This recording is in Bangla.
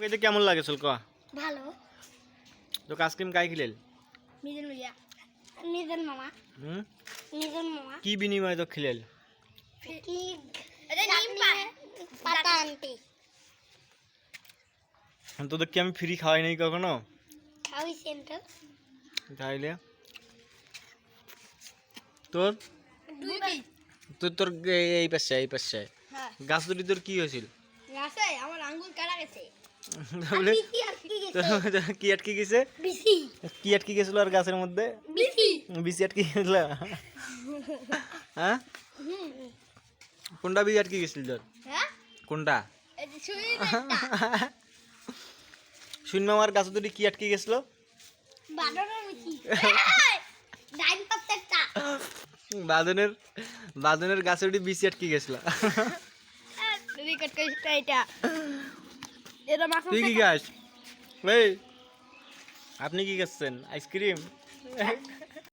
এটা কেমন লাগে চল ক ভালো তো আইসক্রিম কাই খিলেল মিজান ভাইয়া মিজান মামা মিজান মামা কি বিনিময়ে তো খিলেল কি এটা নিম পাতা আনতে তোদের কি আমি ফ্রি খাওয়াই নাই কখনো খাওয়াই সেন্টার তাইলে তোর দুই ভাই তোর তোর এই পাশে হ্যাঁ গাছ দুটি তোর কি হয়েছিল রাসে আমার আঙ্গুল কাটা গেছে তাহলে বিসি আটকে গেছে কি আটকে গেছে বিসি কি আটকে গেছিল আর গাছের মধ্যে বিসি বিচি আটকে গেছিল হ্যাঁ কোনটা বীজ আটকে গেছিল তোর হ্যাঁ কোনটা এই যে শুই শূন্য আমার গাছ দুটি কি আটকে গেছিল বাদরের মিছি ডাইন পাত্তা বাদনের গাছে উঠে বিচি আটকে গেছিল রেকর্ড করিস এটা এটা মাখন তুই কি গাছ এই আপনি কি খাচ্ছেন আইসক্রিম